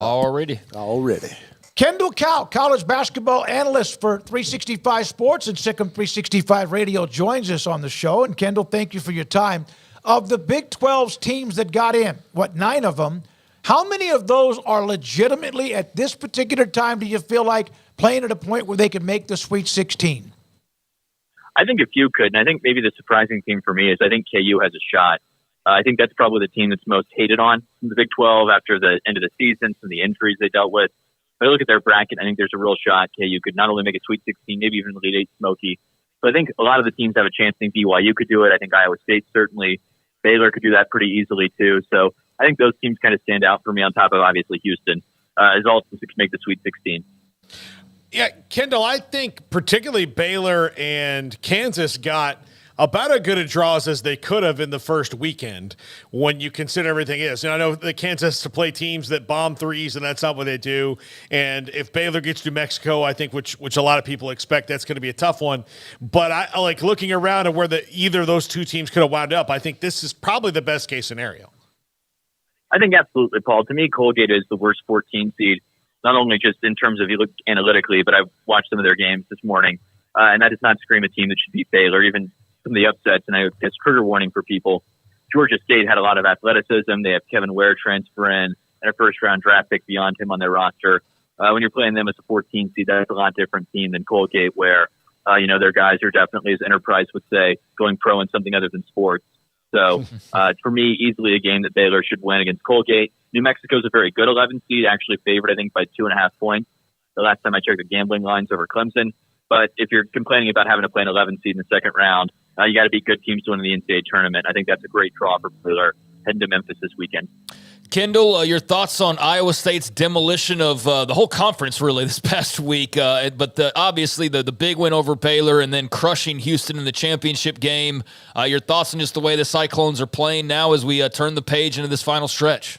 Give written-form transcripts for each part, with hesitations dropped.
Already. Kendall Kaut, college basketball analyst for 365 Sports and Sic'Em 365 Radio, joins us on the show. And Kendall, thank you for your time. Of the Big 12's teams that got in, 9 of them, how many of those are legitimately at this particular time do you feel like playing at a point where they could make the Sweet 16? I think a few could, and I think maybe the surprising thing for me is I think KU has a shot. I think that's probably the team that's most hated on in the Big 12 after the end of the season, some of the injuries they dealt with. If I look at their bracket, I think there's a real shot KU could not only make a Sweet 16, maybe even Elite 8 Smoky. But I think a lot of the teams have a chance. I think BYU could do it. I think Iowa State certainly. Baylor could do that pretty easily too. So I think those teams kind of stand out for me on top of obviously Houston as all teams that can make the Sweet 16. Yeah, Kendall, I think particularly Baylor and Kansas got about as good a draws as they could have in the first weekend when you consider everything is. And I know that Kansas has to play teams that bomb threes, and that's not what they do. And if Baylor gets New Mexico, I think, which a lot of people expect, that's going to be a tough one. But I like looking around at where either of those two teams could have wound up. I think this is probably the best case scenario. I think absolutely, Paul. To me, Colgate is the worst 14 seed, not only just in terms of you look analytically, but I've watched some of their games this morning, and that does not scream a team that should beat Baylor, even some of the upsets. And I guess trigger warning for people. Georgia State had a lot of athleticism. They have Kevin Ware transfer in and a first-round draft pick beyond him on their roster. When you're playing them as a 14 seed, that's a lot different team than Colgate, where their guys are definitely, as Enterprise would say, going pro in something other than sports. So for me, easily a game that Baylor should win against Colgate. New Mexico's a very good 11 seed, actually favored, I think, by 2.5 points. The last time I checked the gambling lines over Clemson. But if you're complaining about having to play an 11 seed in the second round, you got to beat good teams to win the NCAA tournament. I think that's a great draw for Baylor heading to Memphis this weekend. Kendall, your thoughts on Iowa State's demolition of the whole conference, really, this past week. But obviously the big win over Baylor and then crushing Houston in the championship game. Your thoughts on just the way the Cyclones are playing now as we turn the page into this final stretch?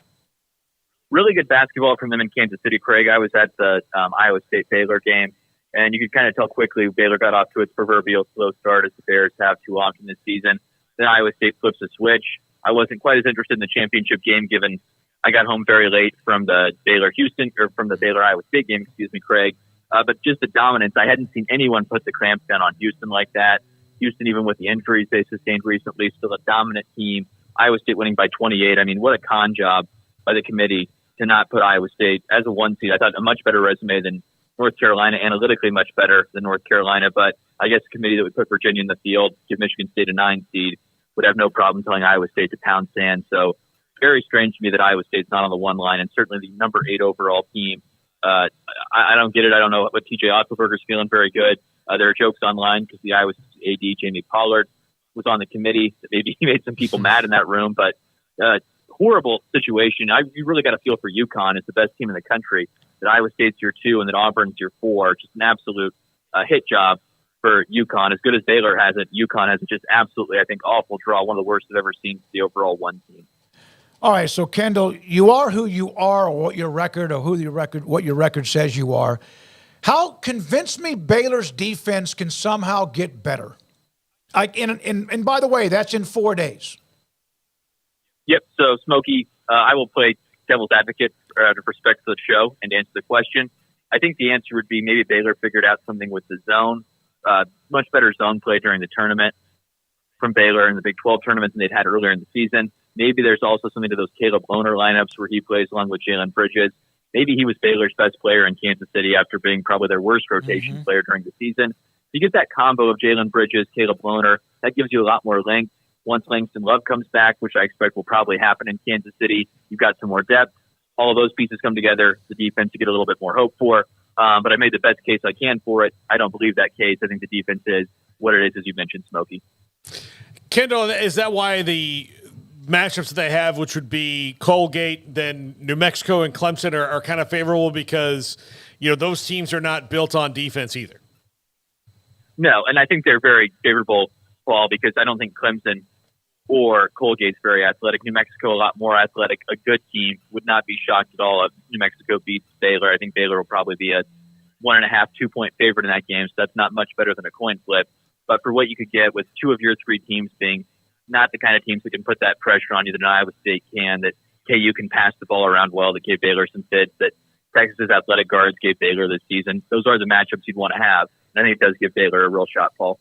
Really good basketball from them in Kansas City, Craig. I was at the Iowa State-Baylor game, and you could kind of tell quickly Baylor got off to its proverbial slow start, as the Bears have too often this season. Then Iowa State flips a switch. I wasn't quite as interested in the championship game, given I got home very late from the Baylor-Iowa State game, Craig. But just the dominance. I hadn't seen anyone put the clamps down on Houston like that. Houston, even with the injuries they sustained recently, still a dominant team. Iowa State winning by 28. I mean, what a con job by the committee to not put Iowa State as a 1 seed. I thought a much better resume than North Carolina, analytically much better than North Carolina. But I guess the committee that would put Virginia in the field, give Michigan State a 9 seed, would have no problem telling Iowa State to pound sand. So very strange to me that Iowa State's not on the one line, and certainly the number 8 overall team. I don't get it. I don't know what TJ Otzelberger's feeling. Very good. There are jokes online because the Iowa State AD, Jamie Pollard, was on the committee. Maybe he made some people mad in that room, but horrible situation. You really got to feel for UConn. It's the best team in the country. That Iowa State's your 2 and that Auburn's your 4. Just an absolute hit job for UConn. As good as Baylor has it, UConn has it just absolutely, I think, awful draw. One of the worst I've ever seen for the overall 1 team. All right, so Kendall, you are who you are, or what your record says you are. How convince me Baylor's defense can somehow get better? And by the way, that's in 4 days. Yep. So Smokey, I will play devil's advocate out of respect to the show and answer the question. I think the answer would be maybe Baylor figured out something with the zone, much better zone play during the tournament from Baylor in the Big 12 tournament than they'd had earlier in the season. Maybe there's also something to those Caleb Loner lineups where he plays along with Jalen Bridges. Maybe he was Baylor's best player in Kansas City after being probably their worst rotation player during the season. You get that combo of Jalen Bridges, Caleb Loner, that gives you a lot more length. Once Langston Love comes back, which I expect will probably happen in Kansas City, you've got some more depth. All of those pieces come together, the defense you get a little bit more hope for. But I made the best case I can for it. I don't believe that case. I think the defense is what it is, as you mentioned, Smokey. Kendall, is that why the matchups that they have, which would be Colgate, then New Mexico and Clemson, are kind of favorable because, those teams are not built on defense either? No, and I think they're very favorable, Paul, because I don't think Clemson or Colgate's very athletic. New Mexico, a lot more athletic. A good team would not be shocked at all if New Mexico beats Baylor. I think Baylor will probably be a 1.5, 2-point favorite in that game, so that's not much better than a coin flip. But for what you could get with 2 of your 3 teams being not the kind of teams that can put that pressure on you that Iowa State can, that KU can pass the ball around well, that gave Baylor some fits, that Texas's athletic guards gave Baylor this season. Those are the matchups you'd want to have. And I think it does give Baylor a real shot, Paul.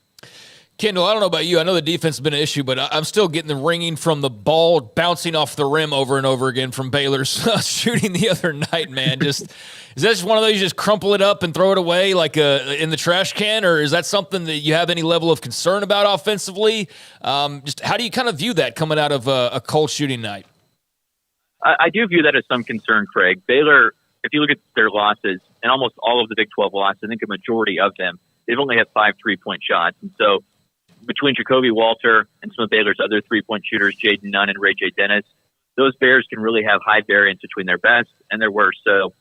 Kendall, I don't know about you. I know the defense has been an issue, but I'm still getting the ringing from the ball bouncing off the rim over and over again from Baylor's shooting the other night, man. Is that just one of those you just crumple it up and throw it away like in the trash can, or is that something that you have any level of concern about offensively? Just how do you kind of view that coming out of a cold shooting night? I do view that as some concern, Craig. Baylor, if you look at their losses, and almost all of the Big 12 losses, I think a majority of them, they've only had 5 3-point shots. And so between Jacoby Walter and some of Baylor's other 3-point shooters, Jaden Nunn and Ray J. Dennis, those Bears can really have high variance between their best and their worst. So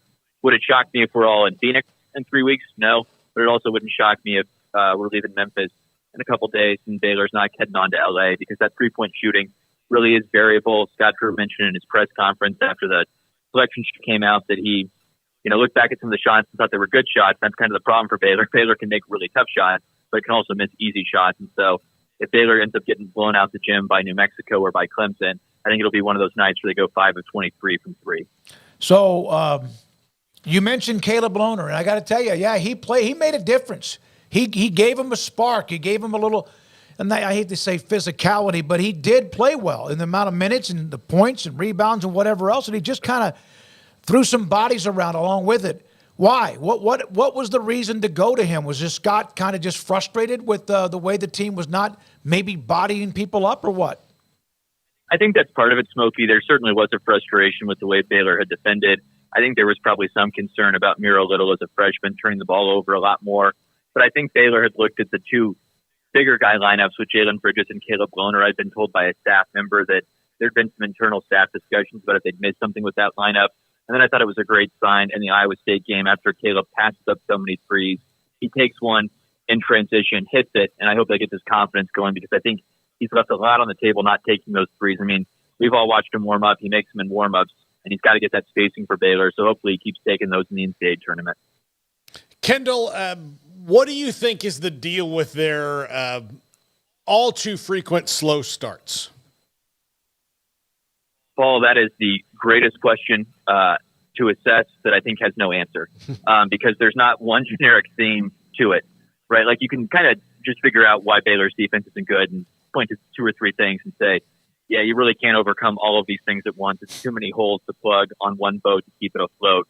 would it shock me if we're all in Phoenix in 3 weeks? No. But it also wouldn't shock me if we're leaving Memphis in a couple days and Baylor's not heading on to LA, because that 3-point shooting really is variable. Scott Drew mentioned in his press conference after the selection sheet came out that he looked back at some of the shots and thought they were good shots. That's kind of the problem for Baylor. Baylor can make really tough shots, but it can also miss easy shots. And so if Baylor ends up getting blown out the gym by New Mexico or by Clemson, I think it'll be one of those nights where they go 5 of 23 from 3. So you mentioned Caleb Lohner, and I got to tell you, he made a difference. He gave him a spark. He gave him a little, and I hate to say physicality, but he did play well in the amount of minutes and the points and rebounds and whatever else, and he just kind of threw some bodies around along with it. Why? What was the reason to go to him? Was just Scott kind of just frustrated with the way the team was not maybe bodying people up, or what? I think that's part of it, Smokey. There certainly was a frustration with the way Baylor had defended. I think there was probably some concern about Miro Little as a freshman turning the ball over a lot more. But I think Baylor had looked at the two bigger guy lineups with Jalen Bridges and Caleb Lohner. I'd been told by a staff member that there'd been some internal staff discussions about if they'd missed something with that lineup. And then I thought it was a great sign in the Iowa State game after Caleb passes up so many threes. He takes one in transition, hits it, and I hope that gets his confidence going, because I think he's left a lot on the table not taking those threes. I mean, we've all watched him warm up. He makes them in warm-ups, and he's got to get that spacing for Baylor, so hopefully he keeps taking those in the NCAA tournament. Kendall, what do you think is the deal with their all too frequent slow starts? Paul, that is the greatest question to assess that I think has no answer, because there's not one generic theme to it, right? Like, you can kind of just figure out why Baylor's defense isn't good and point to 2 or 3 things and say, yeah, you really can't overcome all of these things at once. It's too many holes to plug on one boat to keep it afloat.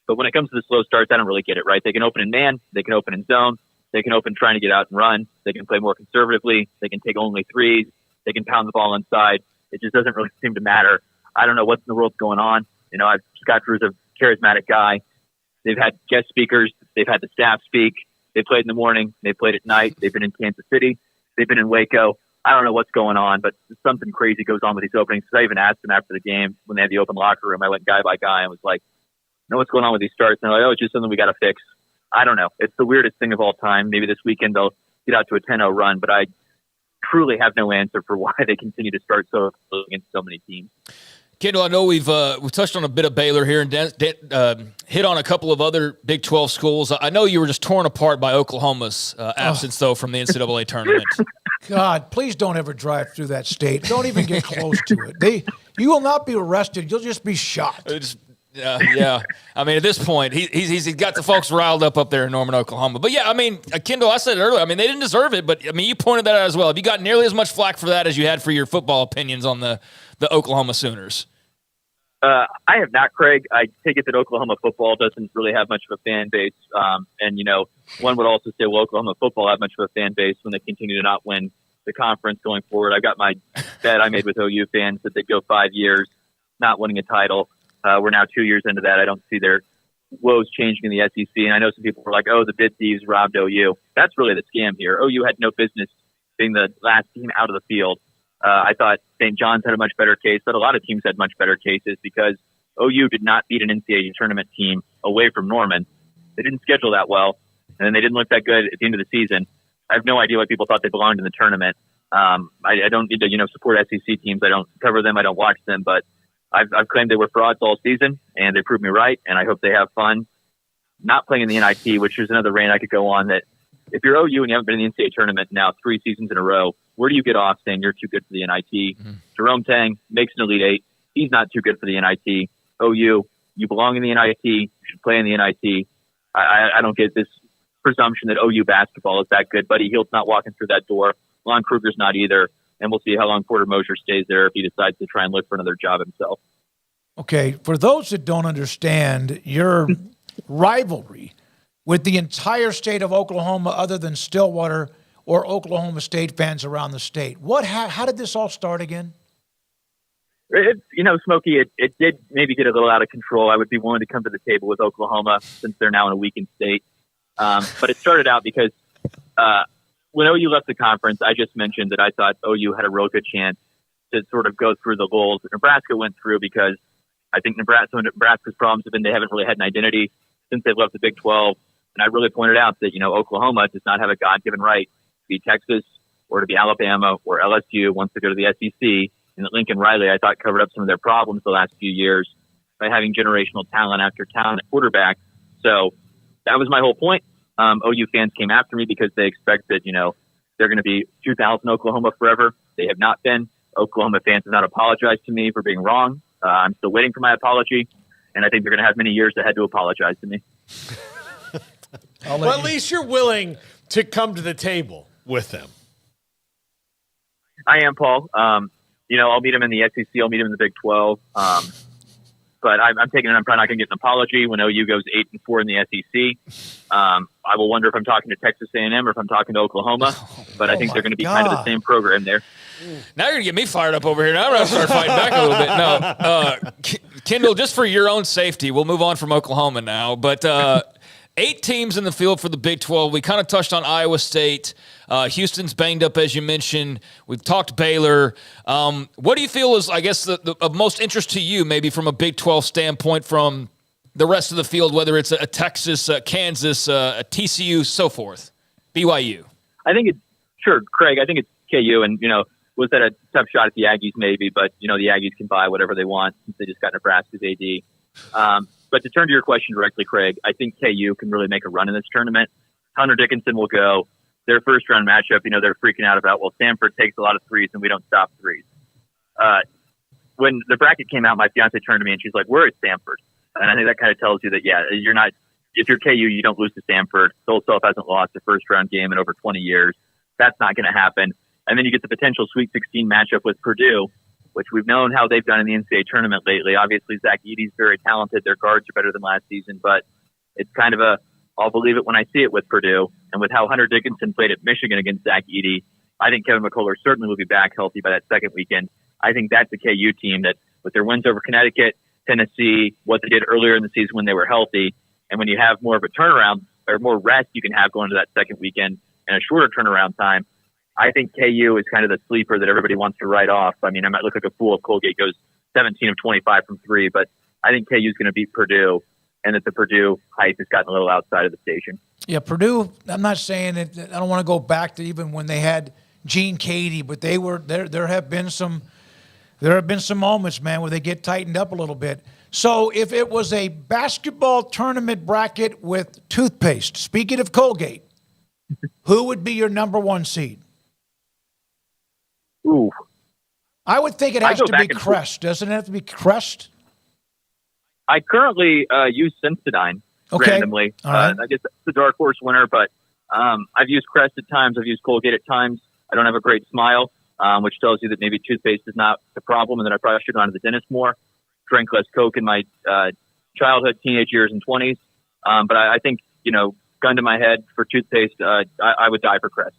But when it comes to the slow starts, I don't really get it, right? They can open in man, they can open in zone, they can open trying to get out and run, they can play more conservatively, they can take only threes, they can pound the ball inside. It just doesn't really seem to matter. I don't know what's in the world going on. Scott Drew's a charismatic guy. They've had guest speakers. They've had the staff speak. They played in the morning. They played at night. They've been in Kansas City. They've been in Waco. I don't know what's going on, but something crazy goes on with these openings. So I even asked them after the game when they had the open locker room. I went guy by guy and was like, know what's going on with these starts? And they're like, oh, it's just something we got to fix. I don't know. It's the weirdest thing of all time. Maybe this weekend they'll get out to a 10-0 run, but I truly have no answer for why they continue to start so against so many teams. Kendall, I know we've touched on a bit of Baylor here and hit on a couple of other Big 12 schools. I know you were just torn apart by Oklahoma's absence, though, from the NCAA tournament. God, please don't ever drive through that state. Don't even get close to it. You will not be arrested. You'll just be shot. Yeah. I mean, at this point, he's got the folks riled up there in Norman, Oklahoma. But, yeah, I mean, Kendall, I said it earlier, I mean, they didn't deserve it. But, I mean, you pointed that out as well. Have you got nearly as much flack for that as you had for your football opinions on the Oklahoma Sooners? I have not, Craig. I take it that Oklahoma football doesn't really have much of a fan base. And, one would also say, well, Oklahoma football have much of a fan base when they continue to not win the conference going forward. I've got my bet I made with OU fans that they'd go 5 years not winning a title. We're now 2 years into that. I don't see their woes changing in the SEC. And I know some people were like, oh, the bid thieves robbed OU. That's really the scam here. OU had no business being the last team out of the field. I thought St. John's had a much better case, but a lot of teams had much better cases because OU did not beat an NCAA tournament team away from Norman. They didn't schedule that well, and then they didn't look that good at the end of the season. I have no idea why people thought they belonged in the tournament. I don't need to, support SEC teams. I don't cover them. I don't watch them, but I've claimed they were frauds all season, and they proved me right, and I hope they have fun not playing in the NIT, which is another rant I could go on that if you're OU and you haven't been in the NCAA tournament now 3 seasons in a row, where do you get off saying you're too good for the NIT? Mm-hmm. Jerome Tang makes an Elite Eight. he's not too good for the NIT. OU, you belong in the NIT. You should play in the NIT. I don't get this presumption that OU basketball is that good. Buddy Hield's not walking through that door. Lon Kruger's not either. And we'll see how long Porter Mosier stays there if he decides to try and look for another job himself. Okay, for those that don't understand, your rivalry with the entire state of Oklahoma, other than Stillwater or Oklahoma State fans around the state, how did this all start again? Smokey, it did maybe get a little out of control. I would be willing to come to the table with Oklahoma since they're now in a weakened state. But it started out because when OU left the conference, I just mentioned that I thought OU had a real good chance to sort of go through the goals that Nebraska went through, because I think Nebraska's problems have been they haven't really had an identity since they left the Big 12. And I really pointed out that, Oklahoma does not have a God-given right to be Texas or to be Alabama or LSU wants to go to the SEC. And that Lincoln Riley, I thought, covered up some of their problems the last few years by having generational talent after talent at quarterback. So that was my whole point. OU fans came after me because they expect that, they're going to be 2000 Oklahoma forever. They have not been. Oklahoma fans have not apologized to me for being wrong. I'm still waiting for my apology, and I think they're going to have many years ahead to apologize to me. Well, at least you're willing to come to the table with them. I am, Paul. I'll meet him in the SEC. I'll meet him in the Big 12. But I'm taking it. I'm probably not going to get an apology when OU goes 8-4 in the SEC. I will wonder if I'm talking to Texas A&M or if I'm talking to Oklahoma. But I think they're going to be kind of the same program there. Now you're going to get me fired up over here. Now I'm going to start fighting back a little bit. No, Kendall, just for your own safety, we'll move on from Oklahoma now. But 8 teams in the field for the Big 12. We kind of touched on Iowa State. Houston's banged up, as you mentioned. We've talked Baylor. What do you feel is, I guess, the of most interest to you, maybe from a Big 12 standpoint, from the rest of the field, whether it's a Texas, Kansas, a TCU, so forth, BYU? I think it's Craig. I think it's KU, and was that a tough shot at the Aggies? Maybe, but the Aggies can buy whatever they want since they just got Nebraska's AD. But to turn to your question directly, Craig, I think KU can really make a run in this tournament. Hunter Dickinson will go. Their first round matchup, they're freaking out about, Stanford takes a lot of threes and we don't stop threes. When the bracket came out, my fiance turned to me and she's like, "Where is Stanford?" And I think that kind of tells you that, you're not, if you're KU, you don't lose to Stanford. Soul Self hasn't lost a first round game in over 20 years. That's not going to happen. And then you get the potential Sweet 16 matchup with Purdue, which we've known how they've done in the NCAA tournament lately. Obviously, Zach Edey's very talented. Their guards are better than last season, but it's kind of I'll believe it when I see it with Purdue. And with how Hunter Dickinson played at Michigan against Zach Edey, I think Kevin McCullough certainly will be back healthy by that second weekend. I think that's a KU team that, with their wins over Connecticut, Tennessee, what they did earlier in the season when they were healthy, and when you have more of a turnaround or more rest you can have going to that second weekend and a shorter turnaround time, I think KU is kind of the sleeper that everybody wants to write off. I mean, I might look like a fool if Colgate goes 17 of 25 from 3, but I think KU is going to beat Purdue, and that the Purdue hype has gotten a little outside of the station. Yeah, Purdue, I'm not saying it. I don't want to go back to even when they had Gene Cady, but they were there have been some moments, man, where they get tightened up a little bit. So if it was a basketball tournament bracket with toothpaste, speaking of Colgate, who would be your number 1 seed? Ooh. I would think it has to be Crest. Doesn't it have to be Crest? I currently use Sensodyne randomly. All right. I guess that's the dark horse winner, but I've used Crest at times. I've used Colgate at times. I don't have a great smile, which tells you that maybe toothpaste is not the problem and that I probably should go to the dentist more. Drank less Coke in my childhood, teenage years, and 20s. But I think, gun to my head for toothpaste, I would die for Crest.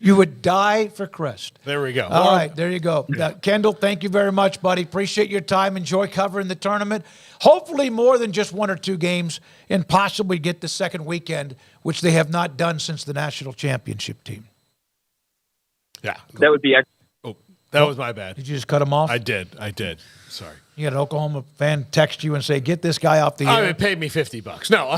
You would die for Crest. There we go. All right, there you go. Kendall, thank you very much, buddy. Appreciate your time. Enjoy covering the tournament. Hopefully more than just 1 or 2 games, and possibly get the second weekend, which they have not done since the national championship team. Yeah. That would be excellent. Oh, that was my bad. Did you just cut him off? I did. Sorry. You got an Oklahoma fan text you and say, "Get this guy off the air." It paid me $50. No.